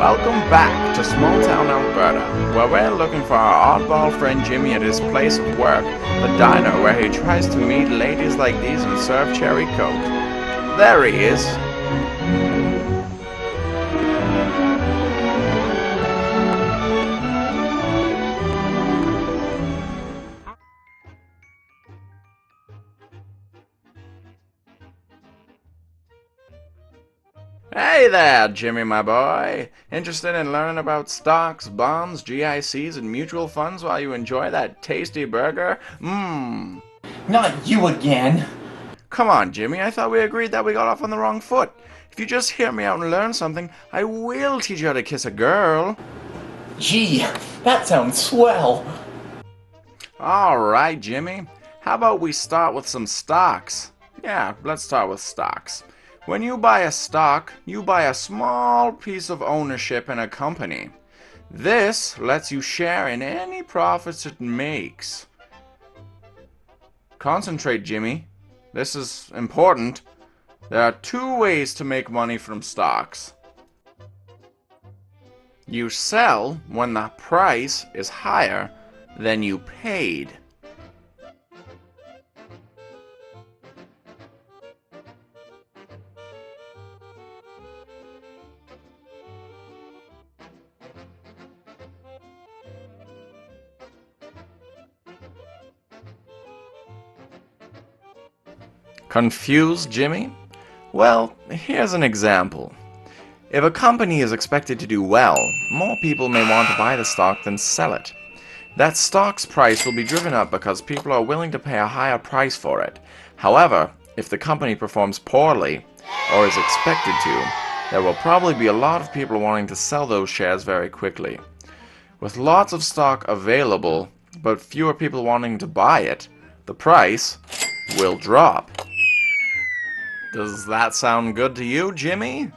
Welcome back to small town Alberta, where we're looking for our oddball friend Jimmy at his place of work, the diner where he tries to meet ladies like these and serve cherry coke. There he is. Hey there, Jimmy, my boy. Interested in learning about stocks, bonds, GICs, and mutual funds while you enjoy that tasty burger? Mmm. Not you again! Come on, Jimmy, I thought we agreed that we got off on the wrong foot. If you just hear me out and learn something, I will teach you how to kiss a girl. Gee, that sounds swell! Alright, Jimmy. How about we start with some stocks? Yeah, let's start with stocks. When you buy a stock, you buy a small piece of ownership in a company. This lets you share in any profits it makes. Concentrate, Jimmy. This is important. There are two ways to make money from stocks. You sell when the price is higher than you paid. Confused, Jimmy? Well, here's an example. If a company is expected to do well, more people may want to buy the stock than sell it. That stock's price will be driven up because people are willing to pay a higher price for it. However, if the company performs poorly, or is expected to, there will probably be a lot of people wanting to sell those shares very quickly. With lots of stock available, but fewer people wanting to buy it, the price will drop. Does that sound good to you, Jimmy?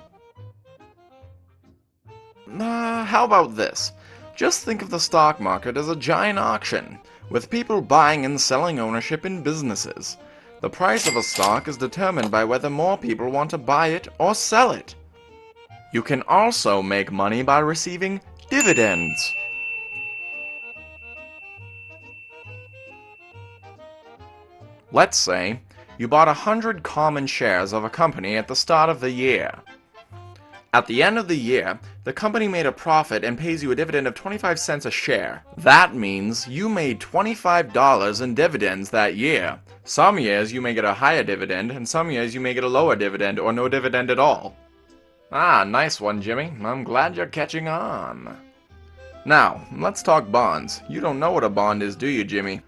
How about this? Just think of the stock market as a giant auction, with people buying and selling ownership in businesses. The price of a stock is determined by whether more people want to buy it or sell it. You can also make money by receiving dividends. Let's say you bought 100 common shares of a company at the start of the year. At the end of the year, the company made a profit and pays you a dividend of 25 cents a share. That means you made $25 in dividends that year. Some years you may get a higher dividend, and some years you may get a lower dividend or no dividend at all. Ah, nice one, Jimmy. I'm glad you're catching on. Now, let's talk bonds. You don't know what a bond is, do you, Jimmy?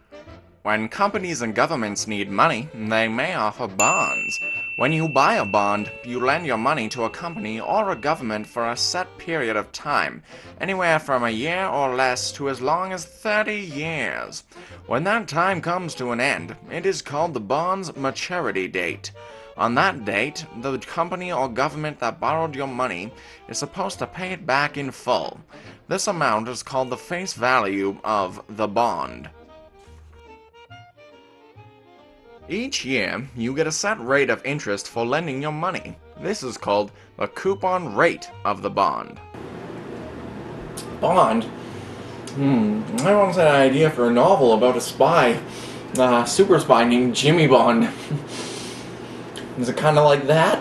When companies and governments need money, they may offer bonds. When you buy a bond, you lend your money to a company or a government for a set period of time, anywhere from a year or less to as long as 30 years. When that time comes to an end, it is called the bond's maturity date. On that date, the company or government that borrowed your money is supposed to pay it back in full. This amount is called the face value of the bond. Each year, you get a set rate of interest for lending your money. This is called the coupon rate of the bond. Bond? I once had an idea for a novel about a spy. Super spy named Jimmy Bond. Is it kinda like that?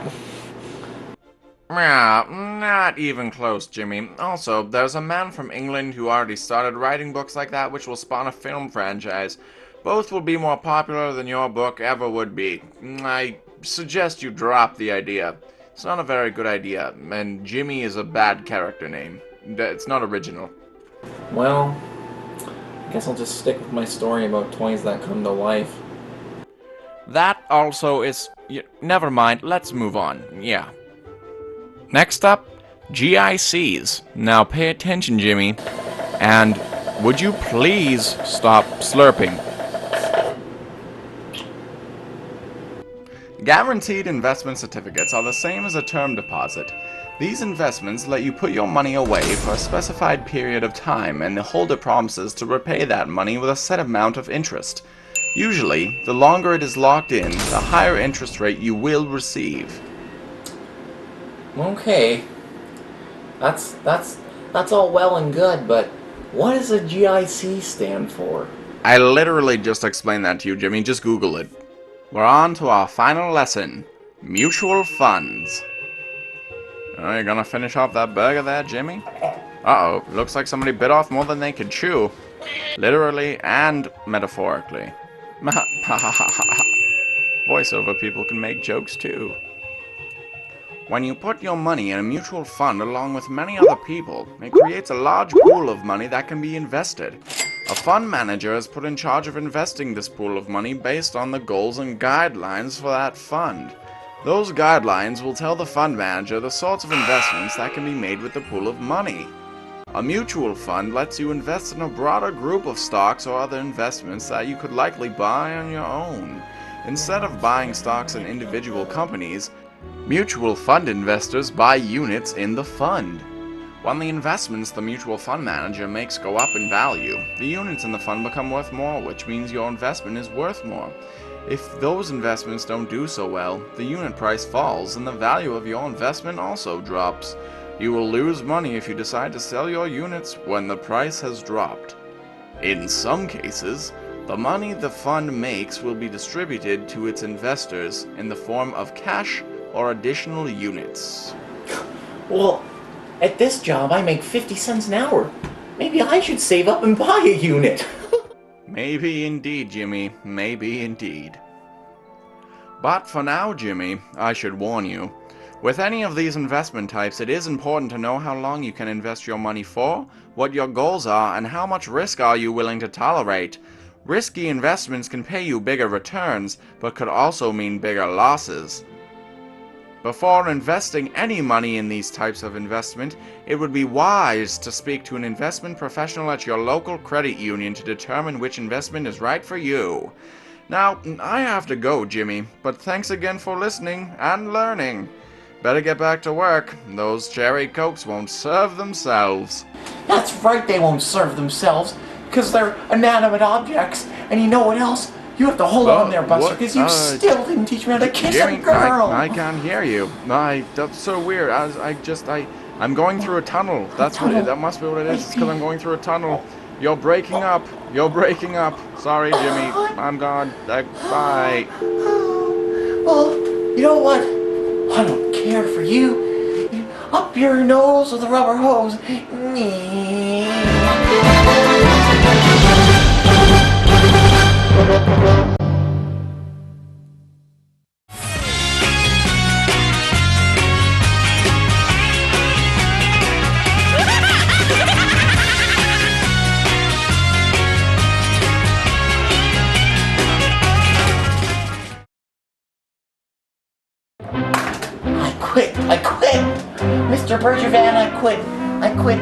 Yeah, not even close, Jimmy. Also, there's a man from England who already started writing books like that which will spawn a film franchise. Both will be more popular than your book ever would be. I suggest you drop the idea. It's not a very good idea, and Jimmy is a bad character name. It's not original. Well, I guess I'll just stick with my story about toys that come to life. That also is... never mind, let's move on. Yeah. Next up, GICs. Now pay attention, Jimmy. And would you please stop slurping? Guaranteed investment certificates are the same as a term deposit. These investments let you put your money away for a specified period of time, and the holder promises to repay that money with a set amount of interest. Usually, the longer it is locked in, the higher interest rate you will receive. Okay. That's all well and good, but what does a GIC stand for? I literally just explained that to you, Jimmy. Just Google it. We're on to our final lesson. Mutual funds. Oh, you gonna finish off that burger there, Jimmy? Uh-oh, looks like somebody bit off more than they could chew. Literally and metaphorically. Voiceover people can make jokes too. When you put your money in a mutual fund along with many other people, it creates a large pool of money that can be invested. A fund manager is put in charge of investing this pool of money based on the goals and guidelines for that fund. Those guidelines will tell the fund manager the sorts of investments that can be made with the pool of money. A mutual fund lets you invest in a broader group of stocks or other investments that you could likely buy on your own. Instead of buying stocks in individual companies, mutual fund investors buy units in the fund. When the investments the mutual fund manager makes go up in value, the units in the fund become worth more, which means your investment is worth more. If those investments don't do so well, the unit price falls and the value of your investment also drops. You will lose money if you decide to sell your units when the price has dropped. In some cases, the money the fund makes will be distributed to its investors in the form of cash or additional units. Well, at this job I make 50 cents an hour. Maybe I should save up and buy a unit. Maybe indeed, Jimmy. Maybe indeed. But for now, Jimmy, I should warn you. With any of these investment types, it is important to know how long you can invest your money for, what your goals are, and how much risk are you willing to tolerate. Risky investments can pay you bigger returns, but could also mean bigger losses. Before investing any money in these types of investment, it would be wise to speak to an investment professional at your local credit union to determine which investment is right for you. Now, I have to go, Jimmy, but thanks again for listening and learning. Better get back to work. Those cherry cokes won't serve themselves. That's right, they won't serve themselves, because they're inanimate objects. And you know what else? You have to hold on there, Buster, because you still didn't teach me how to kiss Jimmy, a girl. I can't hear you. That's so weird. I'm going through a tunnel. That must be what it is. It's because I'm going through a tunnel. You're breaking up. You're breaking up. Sorry, Jimmy. I'm gone. Bye. Well, you know what? I don't care for you. Up your nose with a rubber hose. I quit. Mr. Bergevin, I quit.